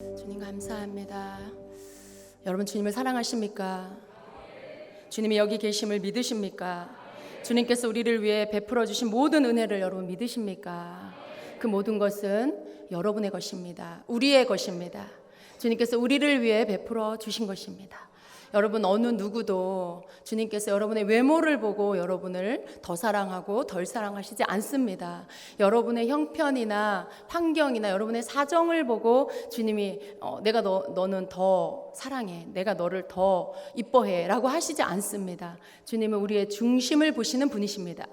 주님 감사합니다. 여러분 주님을 사랑하십니까? 주님이 여기 계심을 믿으십니까? 주님께서 우리를 위해 베풀어 주신 모든 은혜를 여러분 믿으십니까? 그 모든 것은 여러분의 것입니다. 우리의 것입니다. 주님께서 우리를 위해 베풀어 주신 것입니다. 여러분 어느 누구도 주님께서 여러분의 외모를 보고 여러분을 더 사랑하고 덜 사랑하시지 않습니다. 여러분의 형편이나 환경이나 여러분의 사정을 보고 주님이 내가 너는 더 사랑해, 내가 너를 더 이뻐해 라고 하시지 않습니다. 주님은 우리의 중심을 보시는 분이십니다.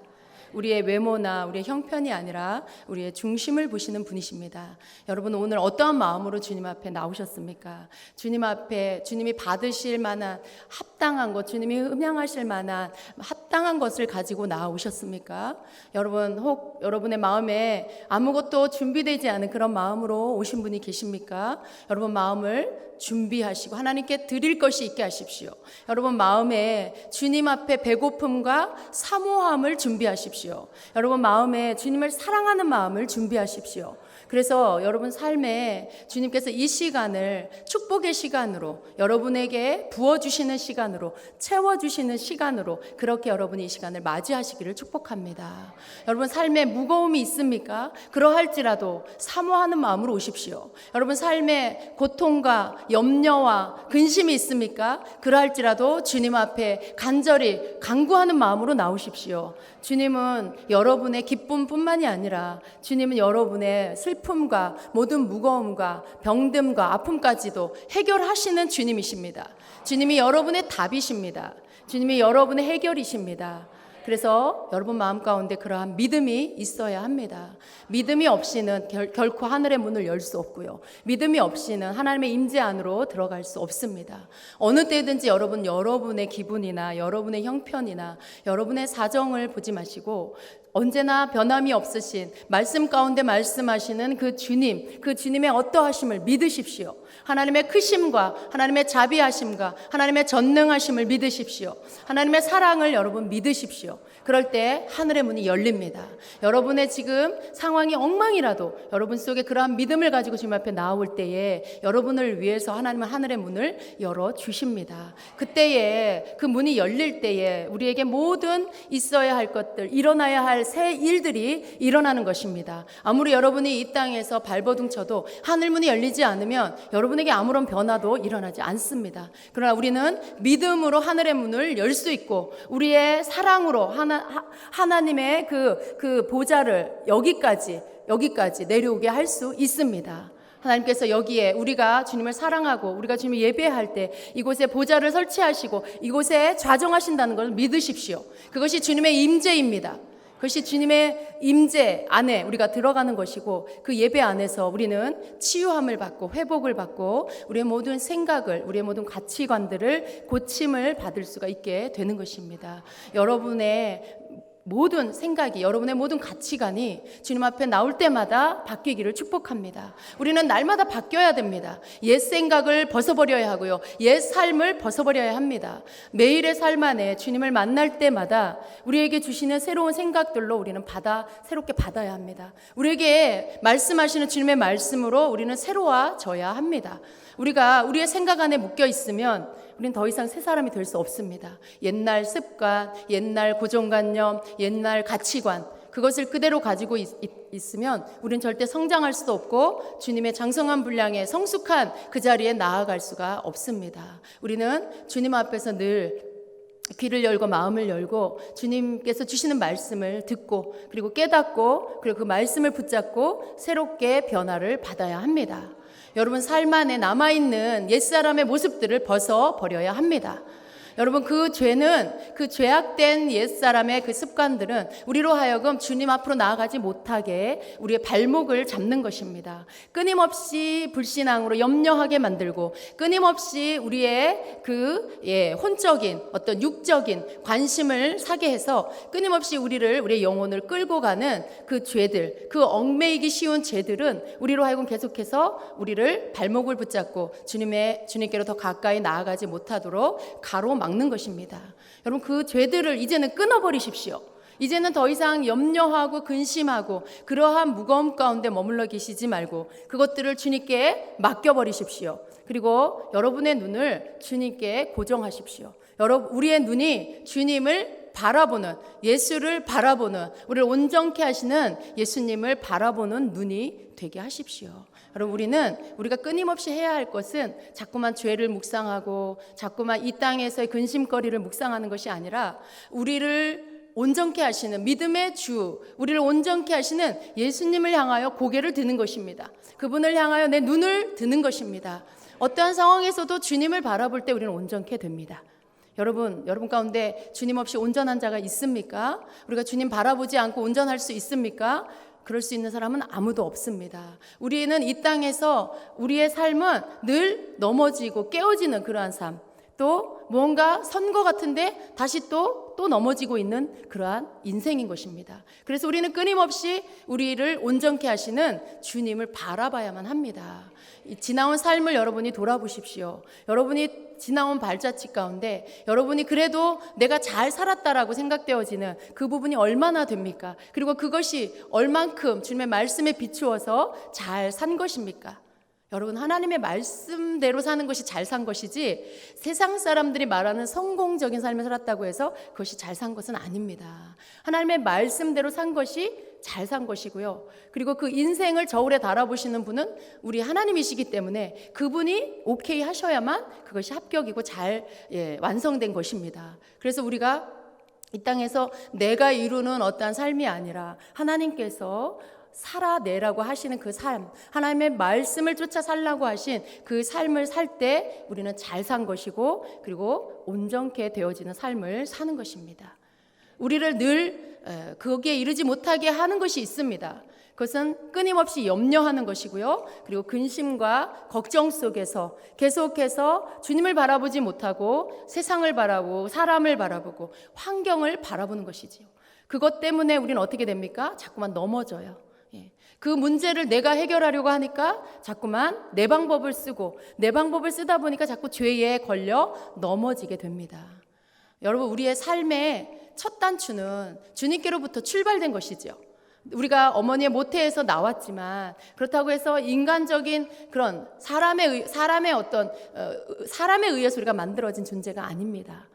우리의 외모나 우리의 형편이 아니라 우리의 중심을 보시는 분이십니다. 여러분 오늘 어떠한 마음으로 주님 앞에 나오셨습니까? 주님 앞에 주님이 받으실 만한 합당한 것, 주님이 음양하실 만한 합당한 것을 가지고 나오셨습니까? 여러분 혹 여러분의 마음에 아무것도 준비되지 않은 그런 마음으로 오신 분이 계십니까? 여러분 마음을 준비하시고 하나님께 드릴 것이 있게 하십시오. 여러분 마음에 주님 앞에 배고픔과 사모함을 준비하십시오. 여러분 마음에 주님을 사랑하는 마음을 준비하십시오. 그래서 여러분 삶에 주님께서 이 시간을 축복의 시간으로 여러분에게 부어주시는 시간으로 채워주시는 시간으로 그렇게 여러분이 이 시간을 맞이하시기를 축복합니다. 여러분 삶에 무거움이 있습니까? 그러할지라도 사모하는 마음으로 오십시오. 여러분 삶에 고통과 염려와 근심이 있습니까? 그러할지라도 주님 앞에 간절히 간구하는 마음으로 나오십시오. 주님은 여러분의 기쁨뿐만이 아니라 주님은 여러분의 슬픔과 모든 무거움과 병듦과 아픔까지도 해결하시는 주님이십니다. 주님이 여러분의 답이십니다. 주님이 여러분의 해결이십니다. 그래서 여러분 마음 가운데 그러한 믿음이 있어야 합니다. 믿음이 없이는 결코 하늘의 문을 열 수 없고요. 믿음이 없이는 하나님의 임재 안으로 들어갈 수 없습니다. 어느 때든지 여러분의 기분이나 여러분의 형편이나 여러분의 사정을 보지 마시고 언제나 변함이 없으신 말씀 가운데 말씀하시는 그 주님의 어떠하심을 믿으십시오. 하나님의 크심과 하나님의 자비하심과 하나님의 전능하심을 믿으십시오. 하나님의 사랑을 여러분 믿으십시오. 그럴 때 하늘의 문이 열립니다. 여러분의 지금 상황이 엉망이라도 여러분 속에 그러한 믿음을 가지고 주님 앞에 나올 때에 여러분을 위해서 하나님은 하늘의 문을 열어주십니다. 그때에 그 문이 열릴 때에 우리에게 모든 있어야 할 것들, 일어나야 할 새 일들이 일어나는 것입니다. 아무리 여러분이 이 땅에서 발버둥 쳐도 하늘문이 열리지 않으면 여러분에게 아무런 변화도 일어나지 않습니다. 그러나 우리는 믿음으로 하늘의 문을 열 수 있고 우리의 사랑으로 하나님의 그 보좌를 여기까지 내려오게 할 수 있습니다. 하나님께서 여기에 우리가 주님을 사랑하고 우리가 주님을 예배할 때 이곳에 보좌를 설치하시고 이곳에 좌정하신다는 걸 믿으십시오. 그것이 주님의 임재입니다. 그것이 주님의 임재 안에 우리가 들어가는 것이고 그 예배 안에서 우리는 치유함을 받고 회복을 받고 우리의 모든 생각을 우리의 모든 가치관들을 고침을 받을 수가 있게 되는 것입니다. 여러분의 모든 생각이 여러분의 모든 가치관이 주님 앞에 나올 때마다 바뀌기를 축복합니다. 우리는 날마다 바뀌어야 됩니다. 옛 생각을 벗어버려야 하고요. 옛 삶을 벗어버려야 합니다. 매일의 삶 안에 주님을 만날 때마다 우리에게 주시는 새로운 생각들로 우리는 새롭게 받아야 합니다. 우리에게 말씀하시는 주님의 말씀으로 우리는 새로워져야 합니다. 우리가 우리의 생각 안에 묶여 있으면 우리는 더 이상 새 사람이 될 수 없습니다. 옛날 습관, 옛날 고정관념, 옛날 가치관 그것을 그대로 가지고 있으면 우리는 절대 성장할 수도 없고 주님의 장성한 분량의 성숙한 그 자리에 나아갈 수가 없습니다. 우리는 주님 앞에서 늘 귀를 열고 마음을 열고 주님께서 주시는 말씀을 듣고 그리고 깨닫고 그리고 그 말씀을 붙잡고 새롭게 변화를 받아야 합니다. 여러분 삶 안에 남아있는 옛사람의 모습들을 벗어버려야 합니다. 여러분 그 죄는 그 죄악된 옛사람의 그 습관들은 우리로 하여금 주님 앞으로 나아가지 못하게 우리의 발목을 잡는 것입니다. 끊임없이 불신앙으로 염려하게 만들고 끊임없이 우리의 혼적인 어떤 육적인 관심을 사게 해서 끊임없이 우리의 영혼을 끌고 가는 그 죄들, 그 얽매이기 쉬운 죄들은 우리로 하여금 계속해서 우리를 발목을 붙잡고 주님께로 더 가까이 나아가지 못하도록 가로막는 것입니다. 여러분 그 죄들을 이제는 끊어버리십시오. 이제는 더 이상 염려하고 근심하고 그러한 무거움 가운데 머물러 계시지 말고 그것들을 주님께 맡겨버리십시오. 그리고 여러분의 눈을 주님께 고정하십시오. 우리의 눈이 주님을 바라보는, 예수를 바라보는, 우리를 온전케 하시는 예수님을 바라보는 눈이 되게 하십시오. 여러분, 우리가 끊임없이 해야 할 것은 자꾸만 죄를 묵상하고 자꾸만 이 땅에서의 근심거리를 묵상하는 것이 아니라 우리를 온전케 하시는 믿음의 주, 우리를 온전케 하시는 예수님을 향하여 고개를 드는 것입니다. 그분을 향하여 내 눈을 드는 것입니다. 어떠한 상황에서도 주님을 바라볼 때 우리는 온전케 됩니다. 여러분 가운데 주님 없이 온전한 자가 있습니까? 우리가 주님 바라보지 않고 온전할 수 있습니까? 그럴 수 있는 사람은 아무도 없습니다. 우리는 이 땅에서 우리의 삶은 늘 넘어지고 깨어지는 그러한 삶, 또 뭔가 선거 같은데 다시 또 넘어지고 있는 그러한 인생인 것입니다. 그래서 우리는 끊임없이 우리를 온전케 하시는 주님을 바라봐야만 합니다. 지나온 삶을 여러분이 돌아보십시오. 여러분이 지나온 발자취 가운데 여러분이 그래도 내가 잘 살았다라고 생각되어지는 그 부분이 얼마나 됩니까? 그리고 그것이 얼만큼 주님의 말씀에 비추어서 잘 산 것입니까? 여러분, 하나님의 말씀대로 사는 것이 잘 산 것이지 세상 사람들이 말하는 성공적인 삶을 살았다고 해서 그것이 잘 산 것은 아닙니다. 하나님의 말씀대로 산 것이 잘 산 것이고요. 그리고 그 인생을 저울에 달아보시는 분은 우리 하나님이시기 때문에 그분이 오케이 하셔야만 그것이 합격이고 잘 완성된 것입니다. 그래서 우리가 이 땅에서 내가 이루는 어떠한 삶이 아니라 하나님께서 살아내라고 하시는 그 삶, 하나님의 말씀을 쫓아 살라고 하신 그 삶을 살 때 우리는 잘 산 것이고 그리고 온전케 되어지는 삶을 사는 것입니다. 우리를 늘 거기에 이르지 못하게 하는 것이 있습니다. 그것은 끊임없이 염려하는 것이고요. 그리고 근심과 걱정 속에서 계속해서 주님을 바라보지 못하고 세상을 바라보고 사람을 바라보고 환경을 바라보는 것이지요. 그것 때문에 우리는 어떻게 됩니까? 자꾸만 넘어져요. 그 문제를 내가 해결하려고 하니까 자꾸만 내 방법을 쓰고 내 방법을 쓰다 보니까 자꾸 죄에 걸려 넘어지게 됩니다. 여러분, 우리의 삶의 첫 단추는 주님께로부터 출발된 것이죠. 우리가 어머니의 모태에서 나왔지만 그렇다고 해서 인간적인 그런 사람에 의해서 우리가 만들어진 존재가 아닙니다.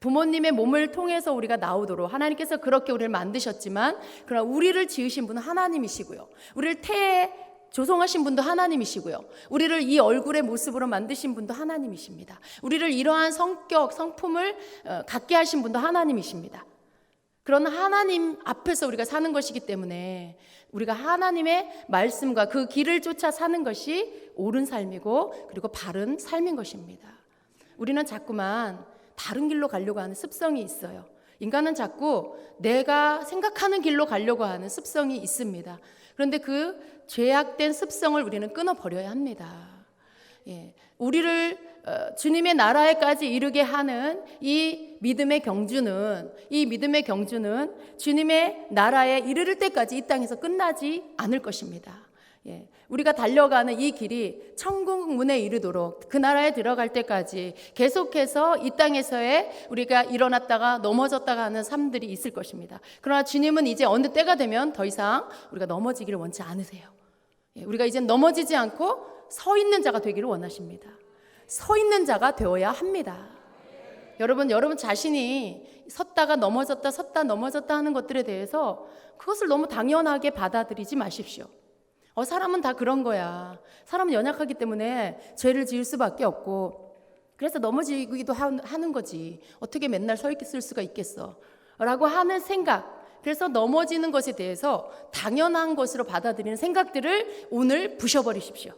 부모님의 몸을 통해서 우리가 나오도록 하나님께서 그렇게 우리를 만드셨지만 그러나 우리를 지으신 분은 하나님이시고요. 우리를 태에 조성하신 분도 하나님이시고요. 우리를 이 얼굴의 모습으로 만드신 분도 하나님이십니다. 우리를 이러한 성격, 성품을 갖게 하신 분도 하나님이십니다. 그런 하나님 앞에서 우리가 사는 것이기 때문에 우리가 하나님의 말씀과 그 길을 쫓아 사는 것이 옳은 삶이고 그리고 바른 삶인 것입니다. 우리는 자꾸만 다른 길로 가려고 하는 습성이 있어요. 인간은 자꾸 내가 생각하는 길로 가려고 하는 습성이 있습니다. 그런데 그 죄악된 습성을 우리는 끊어버려야 합니다. 우리를 주님의 나라에까지 이르게 하는 이 믿음의 경주는 주님의 나라에 이르를 때까지 이 땅에서 끝나지 않을 것입니다. 우리가 달려가는 이 길이 천국 문에 이르도록 그 나라에 들어갈 때까지 계속해서 이 땅에서의 우리가 일어났다가 넘어졌다가 하는 삶들이 있을 것입니다. 그러나 주님은 이제 어느 때가 되면 더 이상 우리가 넘어지기를 원치 않으세요. 우리가 이제 넘어지지 않고 서 있는 자가 되기를 원하십니다. 서 있는 자가 되어야 합니다. 여러분 자신이 섰다가 넘어졌다 섰다 넘어졌다 하는 것들에 대해서 그것을 너무 당연하게 받아들이지 마십시오. 사람은 다 그런 거야. 사람은 연약하기 때문에 죄를 지을 수밖에 없고 그래서 넘어지기도 하는 거지. 어떻게 맨날 서 있을 수가 있겠어? 라고 하는 생각, 그래서 넘어지는 것에 대해서 당연한 것으로 받아들이는 생각들을 오늘 부셔버리십시오.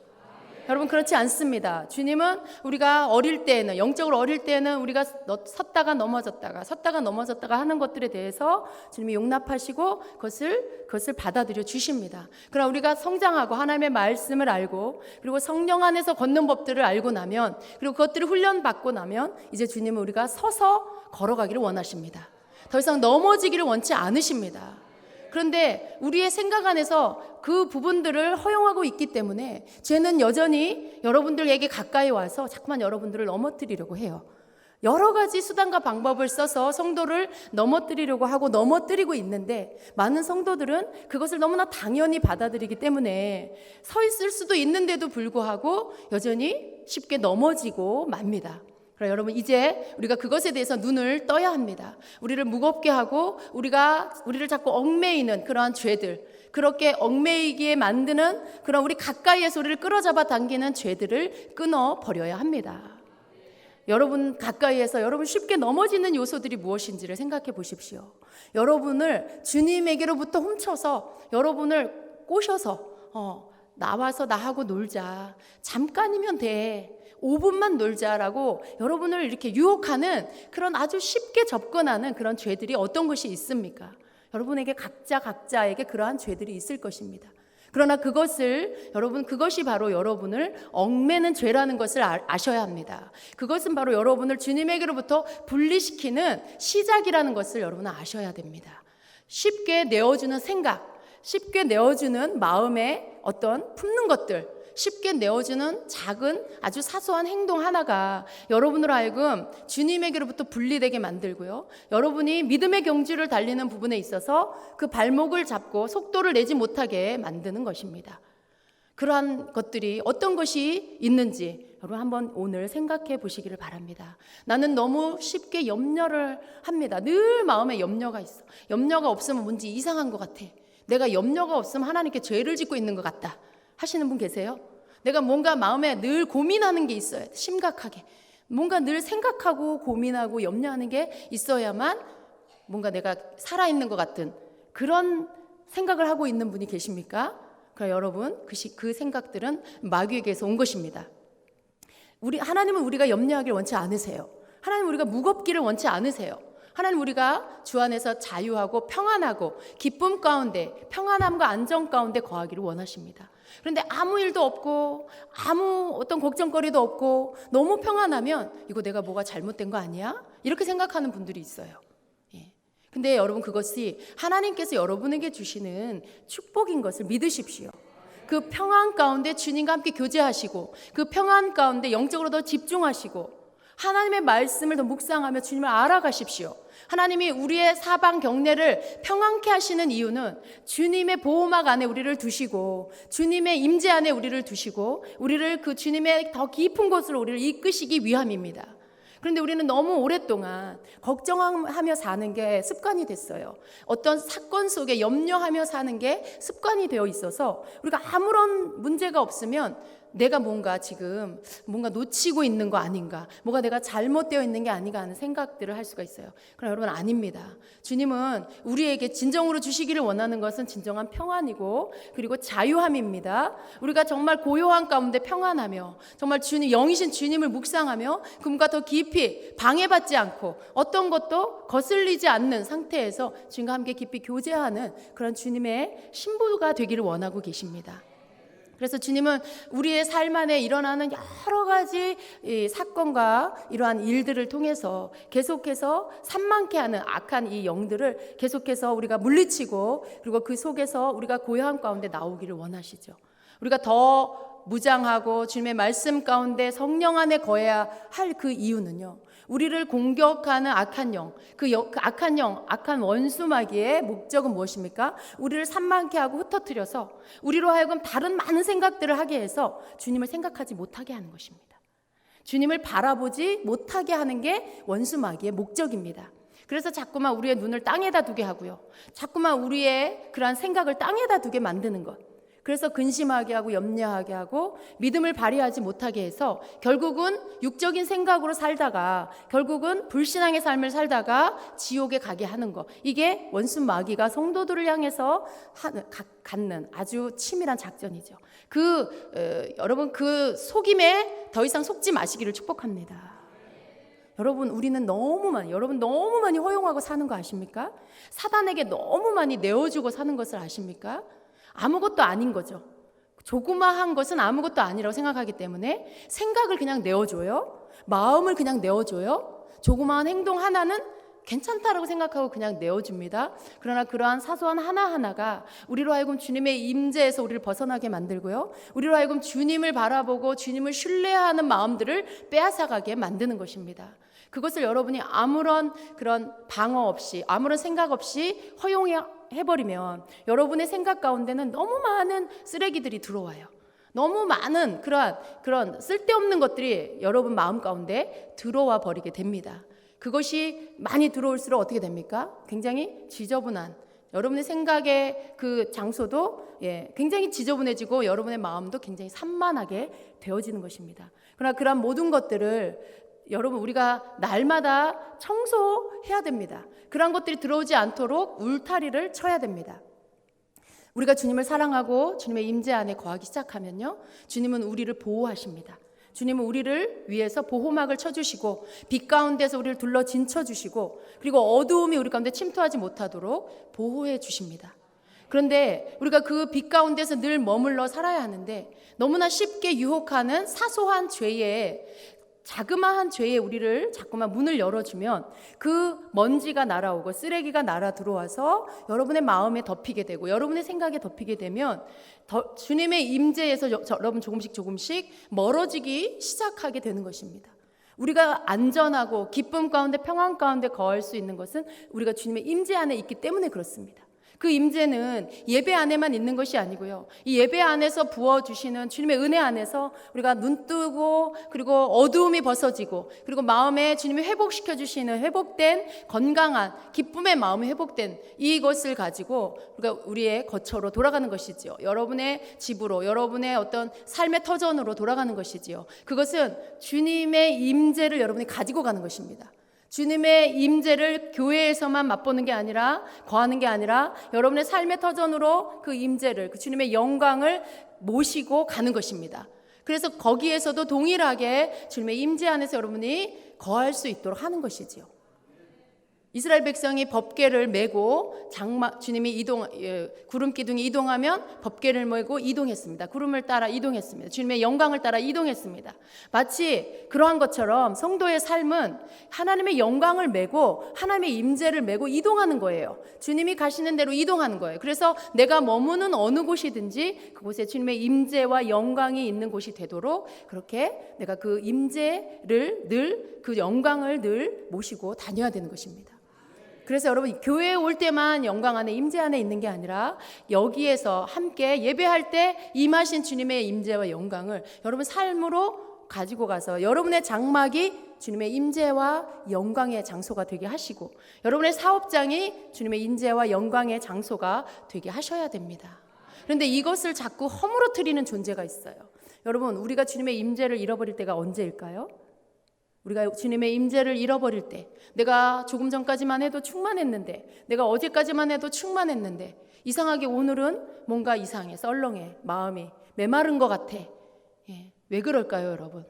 여러분, 그렇지 않습니다. 주님은 우리가 어릴 때에는, 영적으로 어릴 때에는 우리가 섰다가 넘어졌다가 하는 것들에 대해서 주님이 용납하시고 그것을 받아들여 주십니다. 그러나 우리가 성장하고 하나님의 말씀을 알고 그리고 성령 안에서 걷는 법들을 알고 나면, 그리고 그것들을 훈련받고 나면 이제 주님은 우리가 서서 걸어가기를 원하십니다. 더 이상 넘어지기를 원치 않으십니다. 그런데 우리의 생각 안에서 그 부분들을 허용하고 있기 때문에 죄는 여전히 여러분들에게 가까이 와서 자꾸만 여러분들을 넘어뜨리려고 해요. 여러 가지 수단과 방법을 써서 성도를 넘어뜨리려고 하고 넘어뜨리고 있는데, 많은 성도들은 그것을 너무나 당연히 받아들이기 때문에 서 있을 수도 있는데도 불구하고 여전히 쉽게 넘어지고 맙니다. 그러나 여러분, 이제 우리가 그것에 대해서 눈을 떠야 합니다. 우리를 무겁게 하고 우리를 자꾸 얽매이는 그러한 죄들, 그렇게 얽매이게 만드는 그런 우리 가까이에서 우리를 끌어잡아 당기는 죄들을 끊어버려야 합니다. 여러분 가까이에서 여러분 쉽게 넘어지는 요소들이 무엇인지를 생각해 보십시오. 여러분을 주님에게로부터 훔쳐서 여러분을 꼬셔서 나와서 나하고 놀자, 잠깐이면 돼, 5분만 놀자라고 여러분을 이렇게 유혹하는 그런 아주 쉽게 접근하는 그런 죄들이 어떤 것이 있습니까? 여러분에게 각자에게 그러한 죄들이 있을 것입니다. 그러나 그것이 바로 여러분을 얽매는 죄라는 것을 아셔야 합니다. 그것은 바로 여러분을 주님에게로부터 분리시키는 시작이라는 것을 여러분은 아셔야 됩니다. 쉽게 내어주는 생각, 쉽게 내어주는 마음의 어떤 품는 것들, 쉽게 내어주는 작은 아주 사소한 행동 하나가 여러분으로 하여금 주님에게로부터 분리되게 만들고요, 여러분이 믿음의 경주를 달리는 부분에 있어서 그 발목을 잡고 속도를 내지 못하게 만드는 것입니다. 그러한 것들이 어떤 것이 있는지 여러분 한번 오늘 생각해 보시기를 바랍니다. 나는 너무 쉽게 염려를 합니다. 늘 마음에 염려가 있어. 염려가 없으면 뭔지 이상한 것 같아. 내가 염려가 없으면 하나님께 죄를 짓고 있는 것 같다 하시는 분 계세요? 내가 뭔가 마음에 늘 고민하는 게 있어야 돼. 심각하게 뭔가 늘 생각하고 고민하고 염려하는 게 있어야만 뭔가 내가 살아있는 것 같은 그런 생각을 하고 있는 분이 계십니까? 그러나 여러분, 그 생각들은 마귀에게서 온 것입니다. 하나님은 우리가 염려하기를 원치 않으세요. 하나님은 우리가 무겁기를 원치 않으세요. 하나님, 우리가 주 안에서 자유하고 평안하고 기쁨 가운데, 평안함과 안정 가운데 거하기를 원하십니다. 그런데 아무 일도 없고 아무 어떤 걱정거리도 없고 너무 평안하면 이거 내가 뭐가 잘못된 거 아니야? 이렇게 생각하는 분들이 있어요. 근데 여러분, 그것이 하나님께서 여러분에게 주시는 축복인 것을 믿으십시오. 그 평안 가운데 주님과 함께 교제하시고, 그 평안 가운데 영적으로 더 집중하시고, 하나님의 말씀을 더 묵상하며 주님을 알아가십시오. 하나님이 우리의 사방 경내를 평안케 하시는 이유는 주님의 보호막 안에 우리를 두시고, 주님의 임재 안에 우리를 두시고, 우리를 그 주님의 더 깊은 곳으로 우리를 이끄시기 위함입니다. 그런데 우리는 너무 오랫동안 걱정하며 사는 게 습관이 됐어요. 어떤 사건 속에 염려하며 사는 게 습관이 되어 있어서 우리가 아무런 문제가 없으면 내가 지금 뭔가 놓치고 있는 거 아닌가, 뭐가 내가 잘못되어 있는 게 아닌가 하는 생각들을 할 수가 있어요. 그러나 여러분, 아닙니다. 주님은 우리에게 진정으로 주시기를 원하는 것은 진정한 평안이고 그리고 자유함입니다. 우리가 정말 고요한 가운데 평안하며 정말 영이신 주님을 묵상하며 그분과 더 깊이 방해받지 않고 어떤 것도 거슬리지 않는 상태에서 주님과 함께 깊이 교제하는 그런 주님의 신부가 되기를 원하고 계십니다. 그래서 주님은 우리의 삶 안에 일어나는 여러 가지 사건과 이러한 일들을 통해서 계속해서 산만케 하는 악한 이 영들을 계속해서 우리가 물리치고, 그리고 그 속에서 우리가 고요함 가운데 나오기를 원하시죠. 우리가 더 무장하고 주님의 말씀 가운데 성령 안에 거해야 할 그 이유는요, 우리를 공격하는 악한 영, 그 악한 영, 악한 원수 마귀의 목적은 무엇입니까? 우리를 산만케 하고 흩어뜨려서 우리로 하여금 다른 많은 생각들을 하게 해서 주님을 생각하지 못하게 하는 것입니다. 주님을 바라보지 못하게 하는 게 원수 마귀의 목적입니다. 그래서 자꾸만 우리의 눈을 땅에다 두게 하고요, 자꾸만 우리의 그러한 생각을 땅에다 두게 만드는 것, 그래서 근심하게 하고 염려하게 하고 믿음을 발휘하지 못하게 해서 결국은 육적인 생각으로 살다가 결국은 불신앙의 삶을 살다가 지옥에 가게 하는 것, 이게 원수 마귀가 성도들을 향해서 갖는 아주 치밀한 작전이죠. 여러분, 그 속임에 더 이상 속지 마시기를 축복합니다. 여러분, 우리는 너무 많이 허용하고 사는 거 아십니까? 사단에게 너무 많이 내어주고 사는 것을 아십니까? 아무것도 아닌 거죠. 조그마한 것은 아무것도 아니라고 생각하기 때문에 생각을 그냥 내어줘요. 마음을 그냥 내어줘요. 조그마한 행동 하나는 괜찮다라고 생각하고 그냥 내어줍니다. 그러나 그러한 사소한 하나하나가 우리로 하여금 주님의 임재에서 우리를 벗어나게 만들고요, 우리로 하여금 주님을 바라보고 주님을 신뢰하는 마음들을 빼앗아가게 만드는 것입니다. 그것을 여러분이 아무런 그런 방어 없이, 아무런 생각 없이 허용해버리면 여러분의 생각 가운데는 너무 많은 쓰레기들이 들어와요. 너무 많은 그런 쓸데없는 것들이 여러분 마음 가운데 들어와 버리게 됩니다. 그것이 많이 들어올수록 어떻게 됩니까? 굉장히 지저분한, 여러분의 생각의 그 장소도 굉장히 지저분해지고 여러분의 마음도 굉장히 산만하게 되어지는 것입니다. 그러나 그런 모든 것들을 여러분 우리가 날마다 청소해야 됩니다. 그런 것들이 들어오지 않도록 울타리를 쳐야 됩니다. 우리가 주님을 사랑하고 주님의 임재 안에 거하기 시작하면요, 주님은 우리를 보호하십니다. 주님은 우리를 위해서 보호막을 쳐주시고 빛 가운데서 우리를 둘러 진쳐주시고 그리고 어두움이 우리 가운데 침투하지 못하도록 보호해 주십니다. 그런데 우리가 그 빛 가운데서 늘 머물러 살아야 하는데 너무나 쉽게 유혹하는 사소한 죄에, 자그마한 죄에 우리를 자꾸만 문을 열어주면 그 먼지가 날아오고 쓰레기가 날아 들어와서 여러분의 마음에 덮이게 되고 여러분의 생각에 덮이게 되면 주님의 임재에서 여러분 조금씩 멀어지기 시작하게 되는 것입니다. 우리가 안전하고 기쁨 가운데 평안 가운데 거할 수 있는 것은 우리가 주님의 임재 안에 있기 때문에 그렇습니다. 그 임재는 예배 안에만 있는 것이 아니고요, 이 예배 안에서 부어주시는 주님의 은혜 안에서 우리가 눈 뜨고 그리고 어두움이 벗어지고 그리고 마음에 주님이 회복시켜 주시는 회복된 건강한 기쁨의 마음이 회복된 이것을 가지고 우리가 우리의 거처로 돌아가는 것이지요. 여러분의 집으로, 여러분의 어떤 삶의 터전으로 돌아가는 것이지요. 그것은 주님의 임재를 여러분이 가지고 가는 것입니다. 주님의 임재를 교회에서만 맛보는 게 아니라, 거하는 게 아니라 여러분의 삶의 터전으로 그 임재를, 그 주님의 영광을 모시고 가는 것입니다. 그래서 거기에서도 동일하게 주님의 임재 안에서 여러분이 거할 수 있도록 하는 것이지요. 이스라엘 백성이 법궤를 메고 주님이 구름 기둥이 이동하면 법궤를 메고 이동했습니다. 구름을 따라 이동했습니다. 주님의 영광을 따라 이동했습니다. 마치 그러한 것처럼 성도의 삶은 하나님의 영광을 메고 하나님의 임재를 메고 이동하는 거예요. 주님이 가시는 대로 이동하는 거예요. 그래서 내가 머무는 어느 곳이든지 그곳에 주님의 임재와 영광이 있는 곳이 되도록 그렇게 내가 그 임재를 늘, 그 영광을 늘 모시고 다녀야 되는 것입니다. 그래서 여러분 교회에 올 때만 영광 안에 임재 안에 있는 게 아니라 여기에서 함께 예배할 때 임하신 주님의 임재와 영광을 여러분 삶으로 가지고 가서 여러분의 장막이 주님의 임재와 영광의 장소가 되게 하시고 여러분의 사업장이 주님의 임재와 영광의 장소가 되게 하셔야 됩니다. 그런데 이것을 자꾸 허물어뜨리는 존재가 있어요. 여러분 우리가 주님의 임재를 잃어버릴 때가 언제일까요? 우리가 주님의 임재를 잃어버릴 때, 내가 조금 전까지만 해도 충만했는데, 내가 어제까지만 해도 충만했는데 이상하게 오늘은 뭔가 이상해, 썰렁해, 마음이 메마른 것 같아. 왜 그럴까요, 여러분?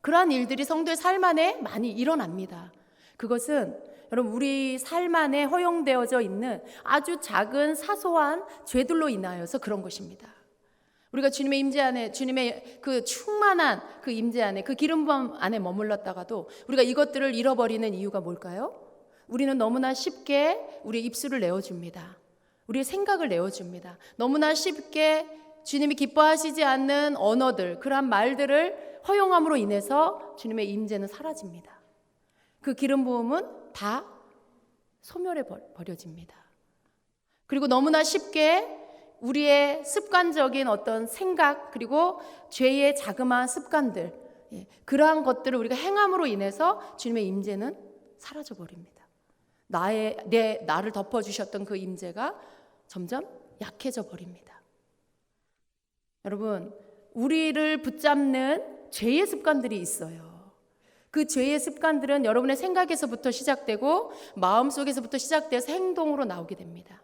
그러한 일들이 성도의 삶 안에 많이 일어납니다. 그것은 여러분 우리 삶 안에 허용되어져 있는 아주 작은 사소한 죄들로 인하여서 그런 것입니다. 우리가 주님의 임재 안에, 주님의 그 충만한 그 임재 안에, 그 기름 부음 안에 머물렀다가도 우리가 이것들을 잃어버리는 이유가 뭘까요? 우리는 너무나 쉽게 우리의 입술을 내어줍니다. 우리의 생각을 내어줍니다. 너무나 쉽게 주님이 기뻐하시지 않는 언어들, 그러한 말들을 허용함으로 인해서 주님의 임재는 사라집니다. 그 기름 부음은 다 소멸해 버려집니다. 그리고 너무나 쉽게 우리의 습관적인 어떤 생각 그리고 죄의 자그마한 습관들, 그러한 것들을 우리가 행함으로 인해서 주님의 임재는 사라져 버립니다. 나를 덮어주셨던 그 임재가 점점 약해져 버립니다. 여러분 우리를 붙잡는 죄의 습관들이 있어요. 그 죄의 습관들은 여러분의 생각에서부터 시작되고 마음속에서부터 시작돼서 행동으로 나오게 됩니다.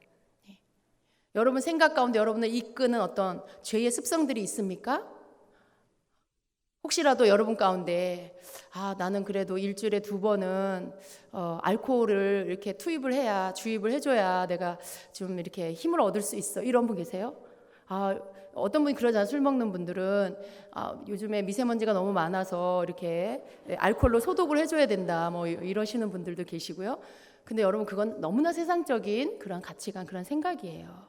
여러분 생각 가운데 여러분을 이끄는 어떤 죄의 습성들이 있습니까? 혹시라도 여러분 가운데 나는 그래도 일주일에 2번은 알코올을 이렇게 주입을 해줘야 내가 좀 이렇게 힘을 얻을 수 있어, 이런 분 계세요? 어떤 분이 그러잖아요. 술 먹는 분들은 요즘에 미세먼지가 너무 많아서 이렇게 알코올로 소독을 해줘야 된다, 뭐 이러시는 분들도 계시고요. 근데 여러분 그건 너무나 세상적인 그런 가치관, 그런 생각이에요.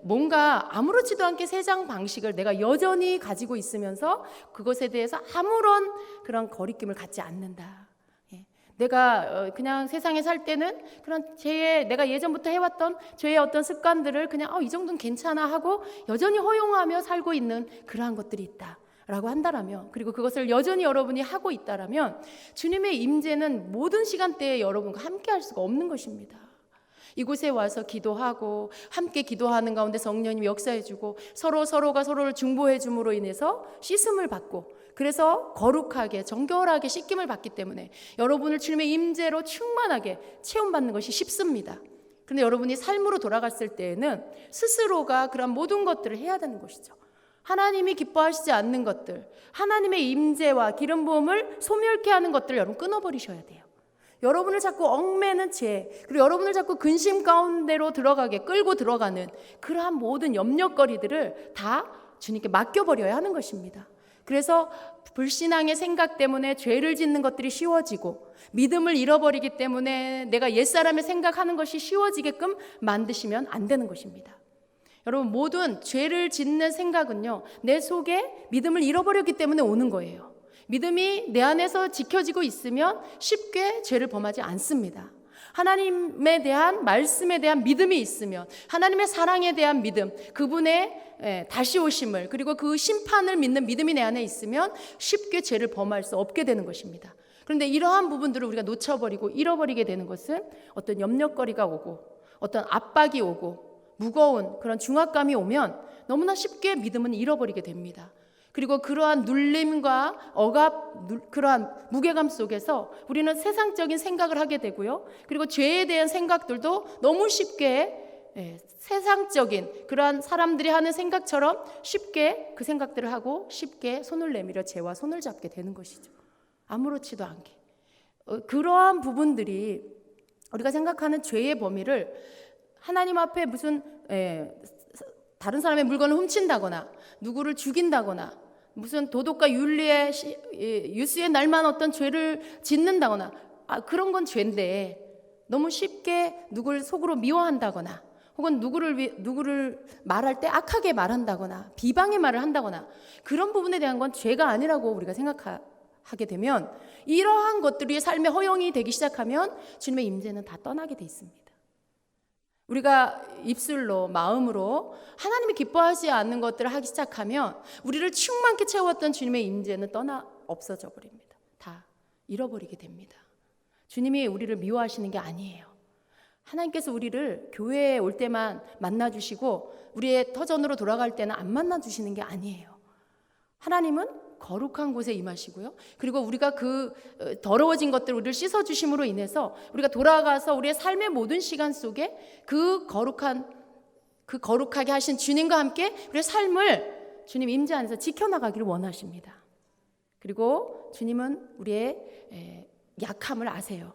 뭔가 아무렇지도 않게 세상 방식을 내가 여전히 가지고 있으면서 그것에 대해서 아무런 그런 거리낌을 갖지 않는다. 내가 그냥 세상에 살 때는 그런 내가 예전부터 해왔던 죄의 어떤 습관들을 그냥 이 정도는 괜찮아 하고 여전히 허용하며 살고 있는 그러한 것들이 있다 라고 한다라면, 그리고 그것을 여전히 여러분이 하고 있다라면 주님의 임재는 모든 시간대에 여러분과 함께 할 수가 없는 것입니다. 이곳에 와서 기도하고 함께 기도하는 가운데 성령님이 역사해주고 서로가 서로를 중보해 줌으로 인해서 씻음을 받고, 그래서 거룩하게 정결하게 씻김을 받기 때문에 여러분을 주님의 임재로 충만하게 체험받는 것이 쉽습니다. 그런데 여러분이 삶으로 돌아갔을 때에는 스스로가 그런 모든 것들을 해야 되는 것이죠. 하나님이 기뻐하시지 않는 것들, 하나님의 임재와 기름 부음을 소멸케 하는 것들을 여러분 끊어버리셔야 돼요. 여러분을 자꾸 얽매는 죄, 그리고 여러분을 자꾸 근심 가운데로 들어가게 끌고 들어가는 그러한 모든 염려거리들을 다 주님께 맡겨버려야 하는 것입니다. 그래서 불신앙의 생각 때문에 죄를 짓는 것들이 쉬워지고, 믿음을 잃어버리기 때문에 내가 옛사람의 생각하는 것이 쉬워지게끔 만드시면 안 되는 것입니다. 여러분, 모든 죄를 짓는 생각은요, 내 속에 믿음을 잃어버렸기 때문에 오는 거예요. 믿음이 내 안에서 지켜지고 있으면 쉽게 죄를 범하지 않습니다. 하나님에 대한 말씀에 대한 믿음이 있으면, 하나님의 사랑에 대한 믿음, 그분의 다시 오심을, 그리고 그 심판을 믿는 믿음이 내 안에 있으면 쉽게 죄를 범할 수 없게 되는 것입니다. 그런데 이러한 부분들을 우리가 놓쳐버리고 잃어버리게 되는 것은 어떤 염려거리가 오고 어떤 압박이 오고 무거운 그런 중압감이 오면 너무나 쉽게 믿음은 잃어버리게 됩니다. 그리고 그러한 눌림과 억압, 그러한 무게감 속에서 우리는 세상적인 생각을 하게 되고요. 그리고 죄에 대한 생각들도 너무 쉽게 세상적인 그러한 사람들이 하는 생각처럼 쉽게 그 생각들을 하고 쉽게 손을 내밀어 죄와 손을 잡게 되는 것이죠. 아무렇지도 않게. 그러한 부분들이 우리가 생각하는 죄의 범위를 하나님 앞에 무슨 다른 사람의 물건을 훔친다거나 누구를 죽인다거나 무슨 도덕과 윤리의 유수의 날만 어떤 죄를 짓는다거나 그런 건 죄인데, 너무 쉽게 누구를 속으로 미워한다거나 혹은 누구를 말할 때 악하게 말한다거나 비방의 말을 한다거나 그런 부분에 대한 건 죄가 아니라고 우리가 생각하게 되면, 이러한 것들이 삶의 허용이 되기 시작하면 주님의 임재는 다 떠나게 돼 있습니다. 우리가 입술로 마음으로 하나님이 기뻐하지 않는 것들을 하기 시작하면 우리를 충만케 채웠던 주님의 임재는 떠나 없어져 버립니다. 다 잃어버리게 됩니다. 주님이 우리를 미워하시는 게 아니에요. 하나님께서 우리를 교회에 올 때만 만나주시고 우리의 터전으로 돌아갈 때는 안 만나주시는 게 아니에요. 하나님은 거룩한 곳에 임하시고요. 그리고 우리가 그 더러워진 것들 우리를 씻어주심으로 인해서 우리가 돌아가서 우리의 삶의 모든 시간 속에 그 거룩하게 하신 주님과 함께 우리의 삶을 주님 임재 안에서 지켜나가기를 원하십니다. 그리고 주님은 우리의 약함을 아세요.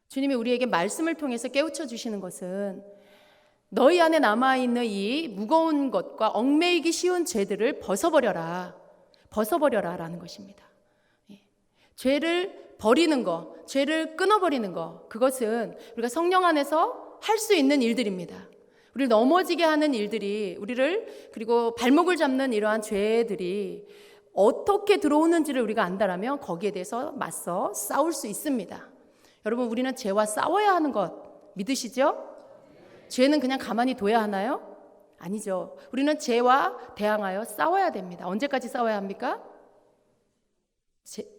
주님이 우리에게 말씀을 통해서 깨우쳐 주시는 것은 너희 안에 남아있는 이 무거운 것과 얽매이기 쉬운 죄들을 벗어버려라 라는 것입니다. 죄를 버리는 거, 죄를 끊어버리는 거, 그것은 우리가 성령 안에서 할 수 있는 일들입니다. 우리를 넘어지게 하는 일들이, 우리를 그리고 발목을 잡는 이러한 죄들이 어떻게 들어오는지를 우리가 안다라면 거기에 대해서 맞서 싸울 수 있습니다. 여러분, 우리는 죄와 싸워야 하는 것 믿으시죠? 죄는 그냥 가만히 둬야 하나요? 아니죠. 우리는 죄와 대항하여 싸워야 됩니다. 언제까지 싸워야 합니까?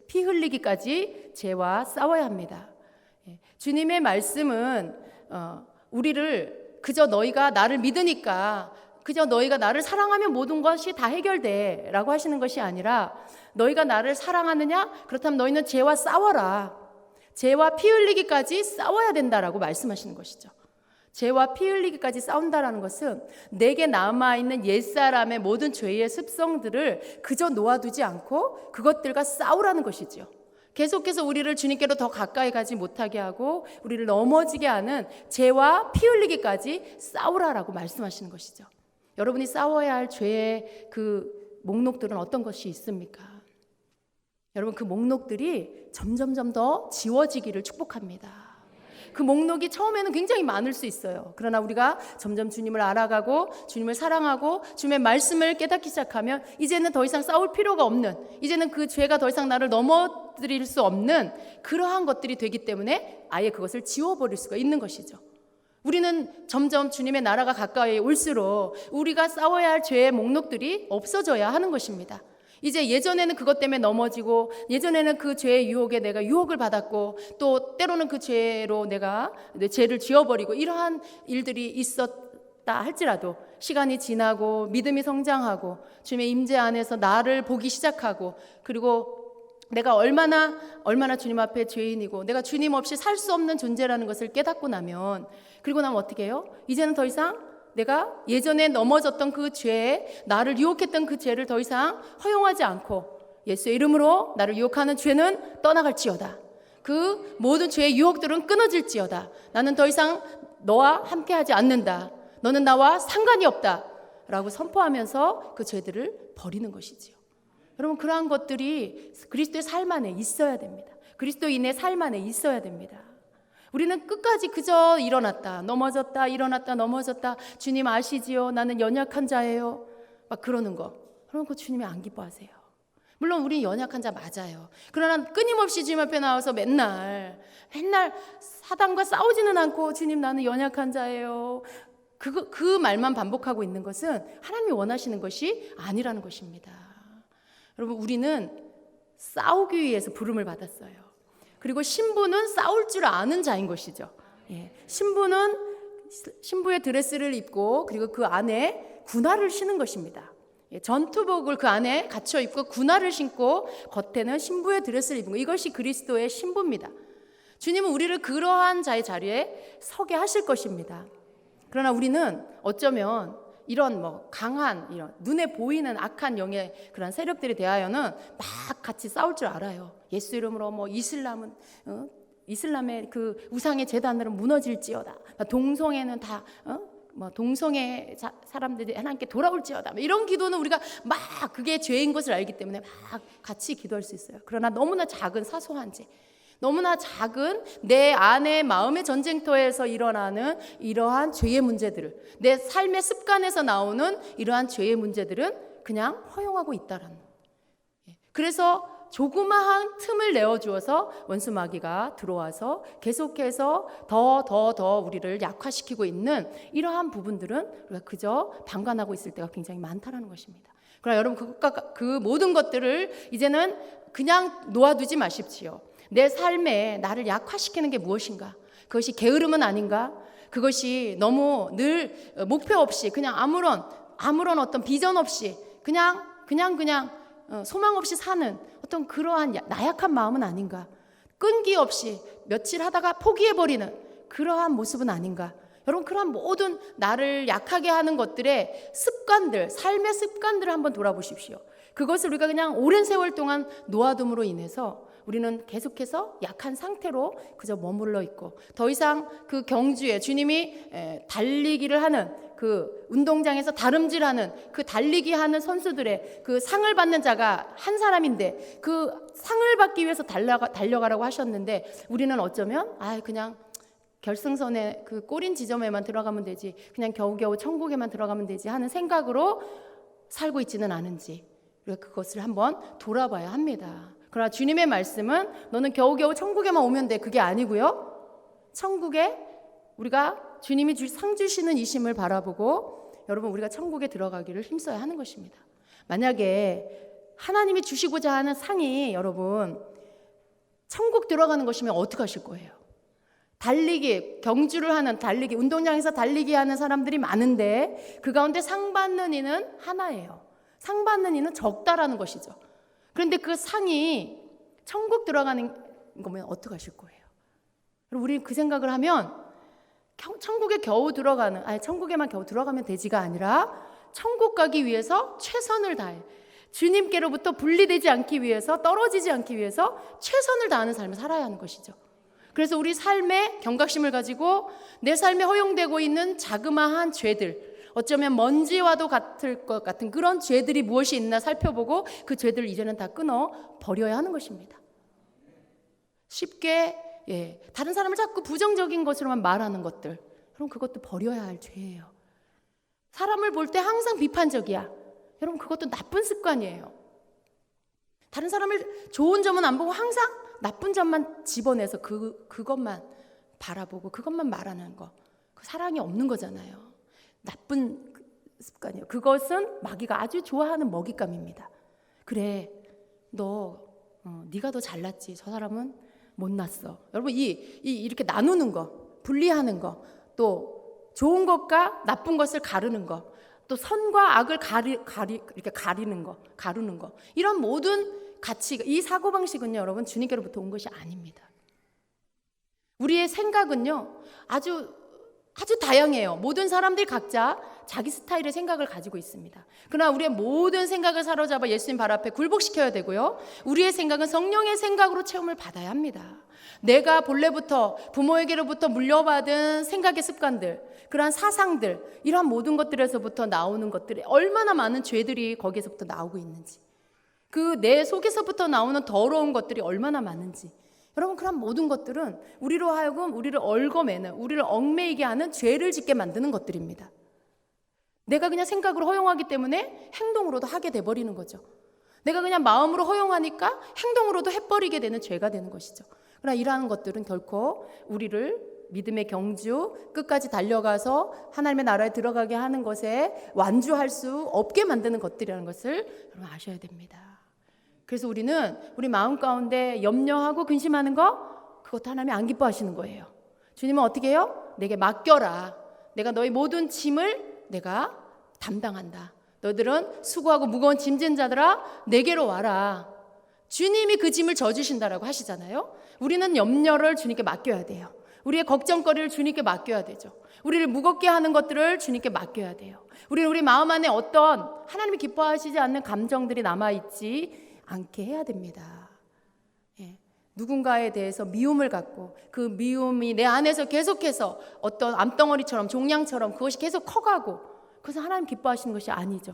피 흘리기까지 죄와 싸워야 합니다. 주님의 말씀은 우리를 그저 너희가 나를 믿으니까, 그저 너희가 나를 사랑하면 모든 것이 다 해결돼 라고 하시는 것이 아니라, 너희가 나를 사랑하느냐? 그렇다면 너희는 죄와 싸워라. 죄와 피 흘리기까지 싸워야 된다라고 말씀하시는 것이죠. 죄와 피 흘리기까지 싸운다라는 것은 내게 남아있는 옛사람의 모든 죄의 습성들을 그저 놓아두지 않고 그것들과 싸우라는 것이죠. 계속해서 우리를 주님께로 더 가까이 가지 못하게 하고 우리를 넘어지게 하는 죄와 피 흘리기까지 싸우라라고 말씀하시는 것이죠. 여러분이 싸워야 할 죄의 그 목록들은 어떤 것이 있습니까? 여러분, 그 목록들이 점점점 더 지워지기를 축복합니다. 그 목록이 처음에는 굉장히 많을 수 있어요. 그러나 우리가 점점 주님을 알아가고 주님을 사랑하고 주님의 말씀을 깨닫기 시작하면 이제는 더 이상 싸울 필요가 없는, 이제는 그 죄가 더 이상 나를 넘어뜨릴 수 없는 그러한 것들이 되기 때문에 아예 그것을 지워버릴 수가 있는 것이죠. 우리는 점점 주님의 나라가 가까이 올수록 우리가 싸워야 할 죄의 목록들이 없어져야 하는 것입니다. 이제 예전에는 그것 때문에 넘어지고, 예전에는 그 죄의 유혹에 내가 유혹을 받았고, 또 때로는 그 죄로 내가 죄를 지어버리고, 이러한 일들이 있었다 할지라도 시간이 지나고 믿음이 성장하고 주님의 임재 안에서 나를 보기 시작하고, 그리고 내가 얼마나 주님 앞에 죄인이고 내가 주님 없이 살 수 없는 존재라는 것을 깨닫고 나면, 그리고 나면 어떻게 해요? 이제는 더 이상 내가 예전에 넘어졌던 그 죄에, 나를 유혹했던 그 죄를 더 이상 허용하지 않고 예수의 이름으로 나를 유혹하는 죄는 떠나갈지어다. 그 모든 죄의 유혹들은 끊어질지어다. 나는 더 이상 너와 함께하지 않는다. 너는 나와 상관이 없다. 라고 선포하면서 그 죄들을 버리는 것이지요. 여러분, 그러한 것들이 그리스도의 삶 안에 있어야 됩니다. 그리스도인의 삶 안에 있어야 됩니다. 우리는 끝까지 그저 일어났다 넘어졌다 일어났다 넘어졌다, 주님 아시지요? 나는 연약한 자예요. 막 그러는 거, 그런 거 주님이 안 기뻐하세요. 물론 우리 연약한 자 맞아요. 그러나 끊임없이 주님 앞에 나와서 맨날 사단과 싸우지는 않고 주님 나는 연약한 자예요, 그 말만 반복하고 있는 것은 하나님이 원하시는 것이 아니라는 것입니다. 여러분, 우리는 싸우기 위해서 부름을 받았어요. 그리고 신부는 싸울 줄 아는 자인 것이죠. 신부는 신부의 드레스를 입고 그리고 그 안에 군화를 신은 것입니다. 전투복을 그 안에 갖춰 입고 군화를 신고 겉에는 신부의 드레스를 입은 것, 이것이 그리스도의 신부입니다. 주님은 우리를 그러한 자의 자리에 서게 하실 것입니다. 그러나 우리는 어쩌면 이런 강한, 이런 눈에 보이는 악한 영의 그런 세력들에 대하여는 막 같이 싸울 줄 알아요. 예수 이름으로 이슬람의 그 우상의 제단으로 무너질지어다. 동성애는 다 동성애 사람들이 하나님께 돌아올지어다. 이런 기도는 우리가 막 그게 죄인 것을 알기 때문에 막 같이 기도할 수 있어요. 그러나 너무나 작은 사소한 죄, 너무나 작은 내 안의 마음의 전쟁터에서 일어나는 이러한 죄의 문제들을, 내 삶의 습관에서 나오는 이러한 죄의 문제들은 그냥 허용하고 있다라는. 그래서 조그마한 틈을 내어주어서 원수 마귀가 들어와서 계속해서 더 우리를 약화시키고 있는 이러한 부분들은 우리가 그저 방관하고 있을 때가 굉장히 많다라는 것입니다. 그러나 여러분, 그 모든 것들을 이제는 그냥 놓아두지 마십시오. 내 삶에 나를 약화시키는 게 무엇인가? 그것이 게으름은 아닌가? 그것이 너무 늘 목표 없이 그냥 아무런 어떤 비전 없이 그냥 소망 없이 사는 어떤 그러한 나약한 마음은 아닌가? 끈기 없이 며칠 하다가 포기해버리는 그러한 모습은 아닌가? 여러분, 그러한 모든 나를 약하게 하는 것들의 습관들, 삶의 습관들을 한번 돌아보십시오. 그것을 우리가 그냥 오랜 세월 동안 놓아둠으로 인해서 우리는 계속해서 약한 상태로 그저 머물러 있고, 더 이상 그 경주에 주님이 달리기를 하는 그 운동장에서 다름질하는 그 달리기 하는 선수들의 그 상을 받는 자가 한 사람인데 그 상을 받기 위해서 달려가라고 하셨는데, 우리는 어쩌면 그냥 결승선에 그 꼬린 지점에만 들어가면 되지, 그냥 겨우겨우 천국에만 들어가면 되지 하는 생각으로 살고 있지는 않은지 우리가 그것을 한번 돌아봐야 합니다. 그러나 주님의 말씀은 너는 겨우겨우 천국에만 오면 돼, 그게 아니고요. 천국에 우리가 주님이 상 주시는 이심을 바라보고 여러분, 우리가 천국에 들어가기를 힘써야 하는 것입니다. 만약에 하나님이 주시고자 하는 상이 여러분 천국 들어가는 것이면 어떻게 하실 거예요? 달리기, 경주를 하는 달리기, 운동장에서 달리기 하는 사람들이 많은데 그 가운데 상 받는 이는 하나예요. 상 받는 이는 적다라는 것이죠. 그런데 그 상이 천국 들어가는 거면 어떻게 하실 거예요? 우리 그 생각을 하면 천국에 겨우 들어가는, 천국에만 겨우 들어가면 되지가 아니라 천국 가기 위해서 최선을 다해, 주님께로부터 분리되지 않기 위해서, 떨어지지 않기 위해서 최선을 다하는 삶을 살아야 하는 것이죠. 그래서 우리 삶에 경각심을 가지고 내 삶에 허용되고 있는 자그마한 죄들, 어쩌면 먼지와도 같을 것 같은 그런 죄들이 무엇이 있나 살펴보고 그 죄들을 이제는 다 끊어 버려야 하는 것입니다. 쉽게 다른 사람을 자꾸 부정적인 것으로만 말하는 것들, 여러분 그것도 버려야 할 죄예요. 사람을 볼 때 항상 비판적이야. 여러분 그것도 나쁜 습관이에요. 다른 사람을 좋은 점은 안 보고 항상 나쁜 점만 집어내서 그것만 바라보고 그것만 말하는 거, 그 사랑이 없는 거잖아요. 나쁜 습관이에요. 그것은 마귀가 아주 좋아하는 먹잇감입니다. 그래, 네가 더 잘났지. 저 사람은 못났어. 여러분 이렇게 나누는 거, 분리하는 거, 또 좋은 것과 나쁜 것을 가르는 거, 또 선과 악을 이렇게 가르는 거, 이런 모든 가치, 이 사고 방식은요, 여러분 주님께로부터 온 것이 아닙니다. 우리의 생각은요, 아주 다양해요. 모든 사람들이 각자 자기 스타일의 생각을 가지고 있습니다. 그러나 우리의 모든 생각을 사로잡아 예수님 발 앞에 굴복시켜야 되고요. 우리의 생각은 성령의 생각으로 체험을 받아야 합니다. 내가 본래부터 부모에게로부터 물려받은 생각의 습관들, 그러한 사상들, 이러한 모든 것들에서부터 나오는 것들이 얼마나 많은 죄들이 거기에서부터 나오고 있는지, 그 내 속에서부터 나오는 더러운 것들이 얼마나 많은지, 여러분 그런 모든 것들은 우리로 하여금 우리를 얽어매는, 우리를 얽매이게 하는 죄를 짓게 만드는 것들입니다. 내가 그냥 생각으로 허용하기 때문에 행동으로도 하게 돼버리는 거죠. 내가 그냥 마음으로 허용하니까 행동으로도 해버리게 되는 죄가 되는 것이죠. 그러나 이러한 것들은 결코 우리를 믿음의 경주, 끝까지 달려가서 하나님의 나라에 들어가게 하는 것에 완주할 수 없게 만드는 것들이라는 것을 여러분 아셔야 됩니다. 그래서 우리는 우리 마음 가운데 염려하고 근심하는 거, 그것도 하나님이 안 기뻐하시는 거예요. 주님은 어떻게 해요? 내게 맡겨라. 내가 너희 모든 짐을 내가 담당한다. 너희들은 수고하고 무거운 짐진 자들아 내게로 와라. 주님이 그 짐을 져주신다라고 하시잖아요. 우리는 염려를 주님께 맡겨야 돼요. 우리의 걱정거리를 주님께 맡겨야 되죠. 우리를 무겁게 하는 것들을 주님께 맡겨야 돼요. 우리는 우리 마음 안에 어떤 하나님이 기뻐하시지 않는 감정들이 남아있지 않게 해야 됩니다. 누군가에 대해서 미움을 갖고 그 미움이 내 안에서 계속해서 어떤 암덩어리처럼 종양처럼 그것이 계속 커가고, 그것은 하나님 기뻐하시는 것이 아니죠.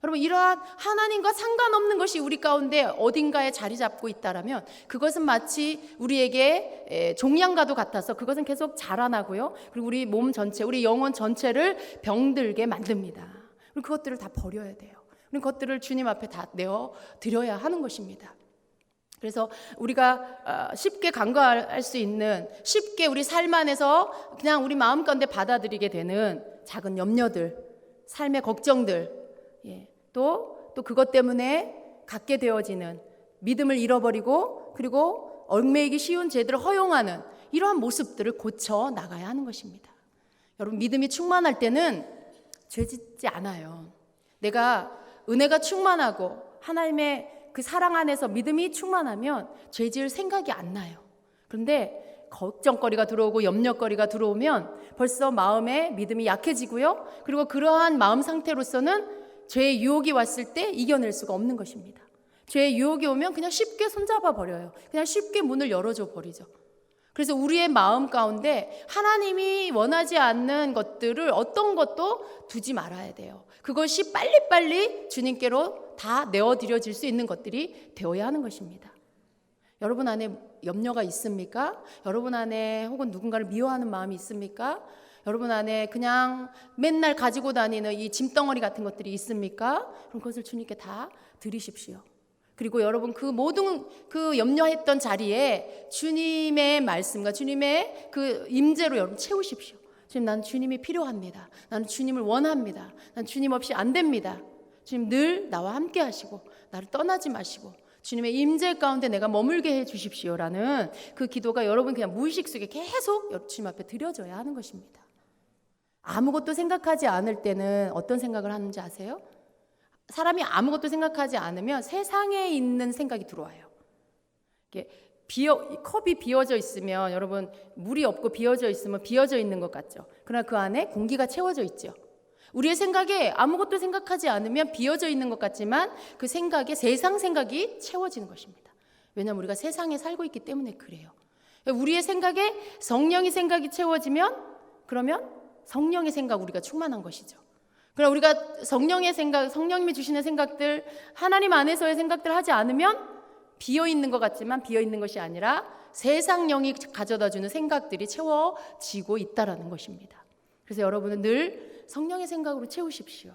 여러분 이러한 하나님과 상관없는 것이 우리 가운데 어딘가에 자리 잡고 있다라면 그것은 마치 우리에게 종양과도 같아서 그것은 계속 자라나고요. 그리고 우리 몸 전체, 우리 영혼 전체를 병들게 만듭니다. 그리고 그것들을 다 버려야 돼요. 그것들을 주님 앞에 다 내어드려야 하는 것입니다. 그래서 우리가 쉽게 간과할 수 있는, 쉽게 우리 삶 안에서 그냥 우리 마음 가운데 받아들이게 되는 작은 염려들, 삶의 걱정들, 또 그것 때문에 갖게 되어지는 믿음을 잃어버리고 그리고 얽매이기 쉬운 죄들을 허용하는 이러한 모습들을 고쳐 나가야 하는 것입니다. 여러분 믿음이 충만할 때는 죄 짓지 않아요. 내가 은혜가 충만하고 하나님의 그 사랑 안에서 믿음이 충만하면 죄 지을 생각이 안 나요. 그런데 걱정거리가 들어오고 염려거리가 들어오면 벌써 마음에 믿음이 약해지고요. 그리고 그러한 마음 상태로서는 죄의 유혹이 왔을 때 이겨낼 수가 없는 것입니다. 죄의 유혹이 오면 그냥 쉽게 손잡아 버려요. 그냥 쉽게 문을 열어줘 버리죠. 그래서 우리의 마음 가운데 하나님이 원하지 않는 것들을 어떤 것도 두지 말아야 돼요. 그것이 빨리빨리 주님께로 다 내어드려질 수 있는 것들이 되어야 하는 것입니다. 여러분 안에 염려가 있습니까? 여러분 안에 혹은 누군가를 미워하는 마음이 있습니까? 여러분 안에 그냥 맨날 가지고 다니는 이 짐덩어리 같은 것들이 있습니까? 그럼 그것을 주님께 다 드리십시오. 그리고 여러분 그 모든 그 염려했던 자리에 주님의 말씀과 주님의 그 임재로 여러분 채우십시오. 주님, 난 주님이 필요합니다. 나는 주님을 원합니다. 난 주님 없이 안 됩니다. 주님 늘 나와 함께 하시고 나를 떠나지 마시고 주님의 임재 가운데 내가 머물게 해 주십시오라는 그 기도가 여러분 그냥 무의식 속에 계속 주님 앞에 드려져야 하는 것입니다. 아무것도 생각하지 않을 때는 어떤 생각을 하는지 아세요? 사람이 아무것도 생각하지 않으면 세상에 있는 생각이 들어와요. 컵이 비어져 있으면 여러분 물이 없고 비어져 있으면 비어져 있는 것 같죠. 그러나 그 안에 공기가 채워져 있죠. 우리의 생각에 아무것도 생각하지 않으면 비어져 있는 것 같지만 그 생각에 세상 생각이 채워지는 것입니다. 왜냐하면 우리가 세상에 살고 있기 때문에 그래요. 우리의 생각에 성령의 생각이 채워지면 그러면 성령의 생각 우리가 충만한 것이죠. 그러나 우리가 성령의 생각, 성령님이 주시는 생각들, 하나님 안에서의 생각들 하지 않으면 비어 있는 것 같지만 비어 있는 것이 아니라 세상 영이 가져다주는 생각들이 채워지고 있다라는 것입니다. 그래서 여러분은 늘 성령의 생각으로 채우십시오.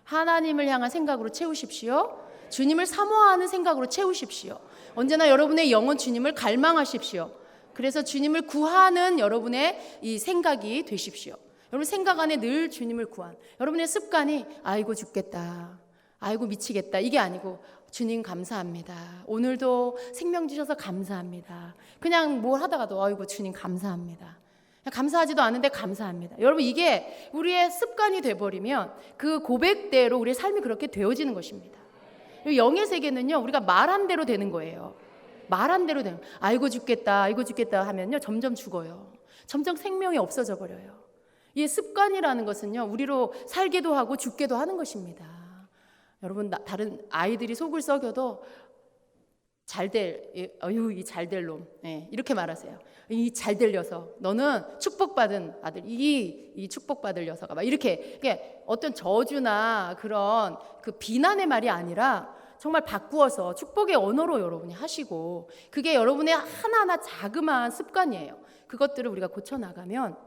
하나님을 향한 생각으로 채우십시오. 주님을 사모하는 생각으로 채우십시오. 언제나 여러분의 영혼 주님을 갈망하십시오. 그래서 주님을 구하는 여러분의 이 생각이 되십시오. 여러분 생각 안에 늘 주님을 구한 여러분의 습관이 아이고 죽겠다, 아이고 미치겠다 이게 아니고 주님 감사합니다. 오늘도 생명 주셔서 감사합니다. 그냥 뭘 하다가도 아이고 주님 감사합니다. 감사하지도 않은데 감사합니다. 여러분 이게 우리의 습관이 돼버리면 그 고백대로 우리의 삶이 그렇게 되어지는 것입니다. 영의 세계는요 우리가 말한 대로 되는 거예요. 말한 대로 되는 아이고 죽겠다 하면요 점점 죽어요. 점점 생명이 없어져 버려요. 이 습관이라는 것은요 우리로 살기도 하고 죽기도 하는 것입니다. 여러분 다른 아이들이 속을 썩여도 잘될 이 잘될 놈 이렇게 말하세요. 이 잘될 녀석 너는 축복받은 아들 이 축복받을 녀석아 막 이렇게 어떤 저주나 그런 그 비난의 말이 아니라 정말 바꾸어서 축복의 언어로 여러분이 하시고 그게 여러분의 하나하나 자그마한 습관이에요. 그것들을 우리가 고쳐나가면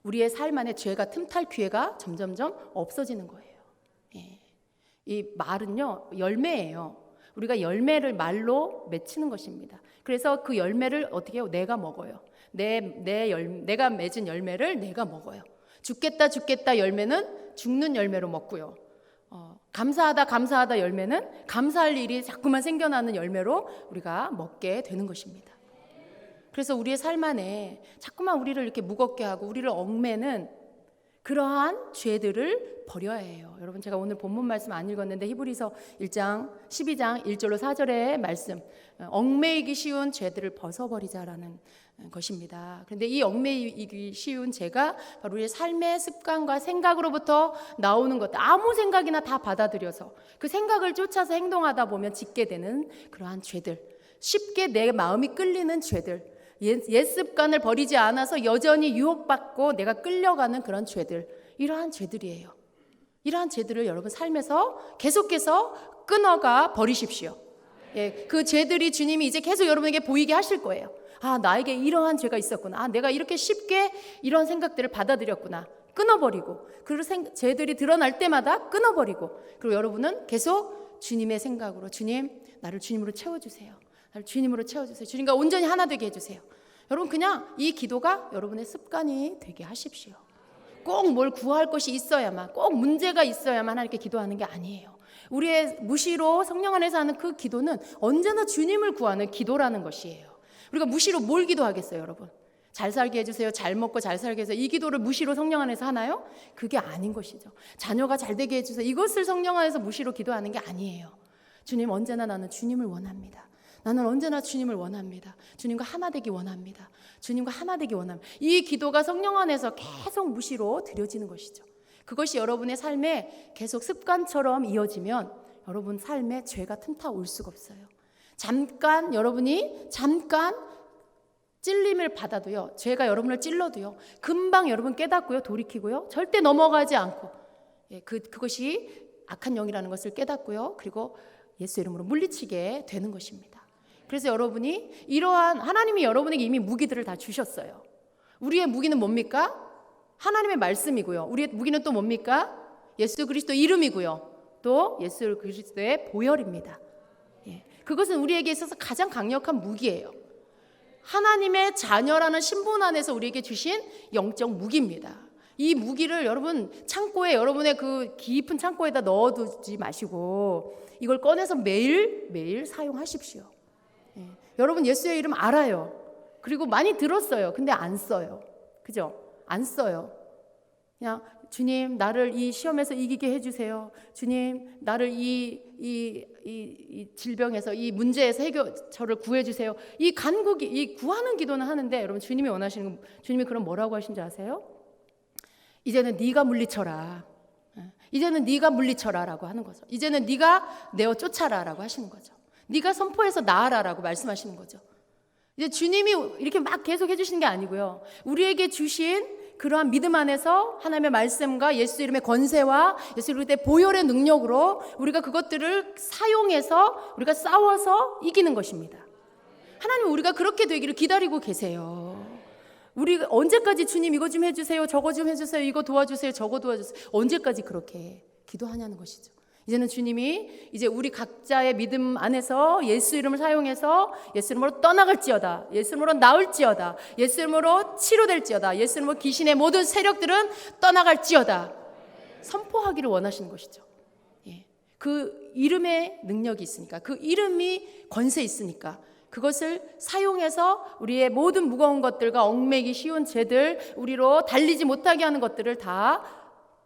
우리의 삶 안에 죄가 틈탈 기회가 점점점 없어지는 거예요. 이 말은요 열매예요. 우리가 열매를 말로 맺히는 것입니다. 그래서 그 열매를 어떻게 해요? 내가 먹어요. 내가 맺은 열매를 내가 먹어요. 죽겠다 열매는 죽는 열매로 먹고요. 감사하다 열매는 감사할 일이 자꾸만 생겨나는 열매로 우리가 먹게 되는 것입니다. 그래서 우리의 삶 안에 자꾸만 우리를 이렇게 무겁게 하고 우리를 얽매는 그러한 죄들을 버려야 해요. 여러분 제가 오늘 본문 말씀 안 읽었는데 히브리서 1장 12장 1절로 4절의 말씀 얽매이기 쉬운 죄들을 벗어버리자라는 것입니다. 그런데 이 얽매이기 쉬운 죄가 바로 우리의 삶의 습관과 생각으로부터 나오는 것 아무 생각이나 다 받아들여서 그 생각을 쫓아서 행동하다 보면 짓게 되는 그러한 죄들 쉽게 내 마음이 끌리는 죄들 옛 습관을 버리지 않아서 여전히 유혹받고 내가 끌려가는 그런 죄들 이러한 죄들이에요. 이러한 죄들을 여러분 삶에서 계속해서 끊어가 버리십시오. 그 죄들이 주님이 이제 계속 여러분에게 보이게 하실 거예요. 아 나에게 이러한 죄가 있었구나. 아 내가 이렇게 쉽게 이런 생각들을 받아들였구나. 끊어버리고 그리고 죄들이 드러날 때마다 끊어버리고 그리고 여러분은 계속 주님의 생각으로 주님 나를 주님으로 채워주세요. 나를 주님으로 채워주세요. 주님과 온전히 하나 되게 해주세요. 여러분 그냥 이 기도가 여러분의 습관이 되게 하십시오. 꼭 뭘 구할 것이 있어야만 꼭 문제가 있어야만 하나님께 기도하는 게 아니에요. 우리의 무시로 성령 안에서 하는 그 기도는 언제나 주님을 구하는 기도라는 것이에요. 우리가 무시로 뭘 기도하겠어요 여러분? 잘 살게 해주세요. 잘 먹고 잘 살게 해주세요. 이 기도를 무시로 성령 안에서 하나요? 그게 아닌 것이죠. 자녀가 잘 되게 해주세요. 이것을 성령 안에서 무시로 기도하는 게 아니에요. 주님 언제나 나는 주님을 원합니다. 나는 언제나 주님을 원합니다. 주님과 하나 되기 원합니다. 주님과 하나 되기 원합니다. 이 기도가 성령 안에서 계속 무시로 드려지는 것이죠. 그것이 여러분의 삶에 계속 습관처럼 이어지면 여러분 삶에 죄가 틈타 올 수가 없어요. 여러분이 잠깐 찔림을 받아도요. 죄가 여러분을 찔러도요. 금방 여러분 깨닫고요. 돌이키고요. 절대 넘어가지 않고 그것이 악한 영이라는 것을 깨닫고요. 그리고 예수 이름으로 물리치게 되는 것입니다. 그래서 여러분이 이러한 하나님이 여러분에게 이미 무기들을 다 주셨어요. 우리의 무기는 뭡니까? 하나님의 말씀이고요. 우리의 무기는 또 뭡니까? 예수 그리스도 이름이고요. 또 예수 그리스도의 보혈입니다. 그것은 우리에게 있어서 가장 강력한 무기예요. 하나님의 자녀라는 신분 안에서 우리에게 주신 영적 무기입니다. 이 무기를 여러분 창고에 여러분의 그 깊은 창고에다 넣어두지 마시고 이걸 꺼내서 매일 사용하십시오. 여러분 예수의 이름 알아요. 그리고 많이 들었어요. 근데 안 써요. 그죠? 안 써요. 그냥 주님 나를 이 시험에서 이기게 해주세요. 주님 나를 이 질병에서 이 문제에서 저를 구해주세요. 이 간구기 이 구하는 기도는 하는데 여러분 주님이 원하시는 건 주님이 그럼 뭐라고 하신지 아세요? 이제는 네가 물리쳐라. 이제는 네가 물리쳐라라고 하는 거죠. 이제는 네가 내어 쫓아라라고 하시는 거죠. 네가 선포해서 나아라라고 말씀하시는 거죠. 이제 주님이 이렇게 막 계속 해주시는 게 아니고요. 우리에게 주신 그러한 믿음 안에서 하나님의 말씀과 예수 이름의 권세와 예수 이름의 보혈의 능력으로 우리가 그것들을 사용해서 우리가 싸워서 이기는 것입니다. 하나님 우리가 그렇게 되기를 기다리고 계세요. 우리 언제까지 주님 이거 좀 해주세요, 저거 좀 해주세요, 이거 도와주세요, 저거 도와주세요, 언제까지 그렇게 기도하냐는 것이죠. 이제는 주님이 이제 우리 각자의 믿음 안에서 예수 이름을 사용해서 예수 이름으로 떠나갈지어다, 예수 이름으로 나을지어다, 예수 이름으로 치료될지어다, 예수 이름으로 귀신의 모든 세력들은 떠나갈지어다 선포하기를 원하시는 것이죠. 예. 그 이름의 능력이 있으니까, 그 이름이 권세 있으니까 그것을 사용해서 우리의 모든 무거운 것들과 얽매기 쉬운 죄들, 우리로 달리지 못하게 하는 것들을 다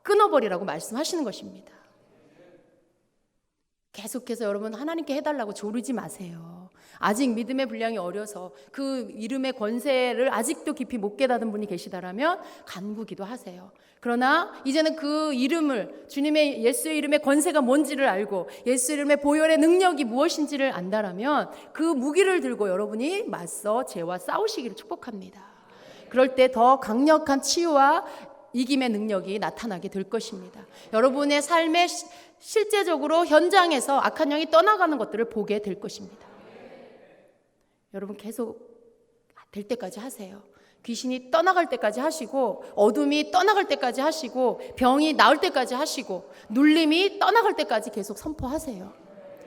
끊어버리라고 말씀하시는 것입니다. 계속해서 여러분 하나님께 해달라고 조르지 마세요. 아직 믿음의 분량이 어려서 그 이름의 권세를 아직도 깊이 못 깨닫은 분이 계시다라면 간구기도 하세요. 그러나 이제는 그 이름을, 주님의 예수의 이름의 권세가 뭔지를 알고 예수 이름의 보혈의 능력이 무엇인지를 안다라면 그 무기를 들고 여러분이 맞서 죄와 싸우시기를 축복합니다. 그럴 때 더 강력한 치유와 이김의 능력이 나타나게 될 것입니다. 여러분의 삶의 실제적으로 현장에서 악한 영이 떠나가는 것들을 보게 될 것입니다. 여러분 계속 될 때까지 하세요. 귀신이 떠나갈 때까지 하시고, 어둠이 떠나갈 때까지 하시고, 병이 나을 때까지 하시고, 눌림이 떠나갈 때까지 계속 선포하세요.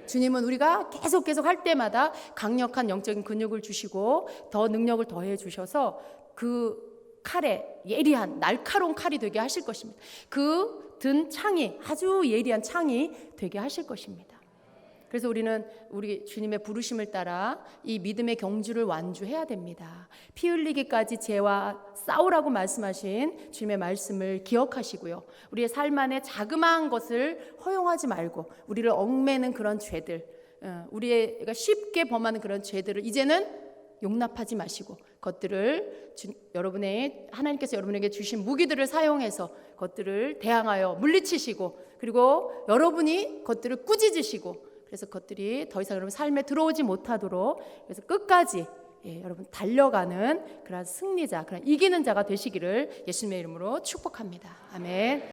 주님은 우리가 계속 할 때마다 강력한 영적인 근육을 주시고 더 능력을 더해 주셔서 그 칼에 예리한 날카로운 칼이 되게 하실 것입니다. 그 든 창이 아주 예리한 창이 되게 하실 것입니다. 그래서 우리는 우리 주님의 부르심을 따라 이 믿음의 경주를 완주해야 됩니다. 피 흘리기까지 죄와 싸우라고 말씀하신 주님의 말씀을 기억하시고요. 우리의 삶 안에 자그마한 것을 허용하지 말고 우리를 얽매는 그런 죄들, 우리가 쉽게 범하는 그런 죄들을 이제는 용납하지 마시고 그것들을 여러분의 하나님께서 여러분에게 주신 무기들을 사용해서 그것들을 대항하여 물리치시고, 그리고 여러분이 그것들을 꾸짖으시고, 그래서 그것들이 더 이상 여러분 삶에 들어오지 못하도록, 그래서 끝까지 여러분 달려가는 그런 승리자, 그런 이기는 자가 되시기를 예수님의 이름으로 축복합니다. 아멘.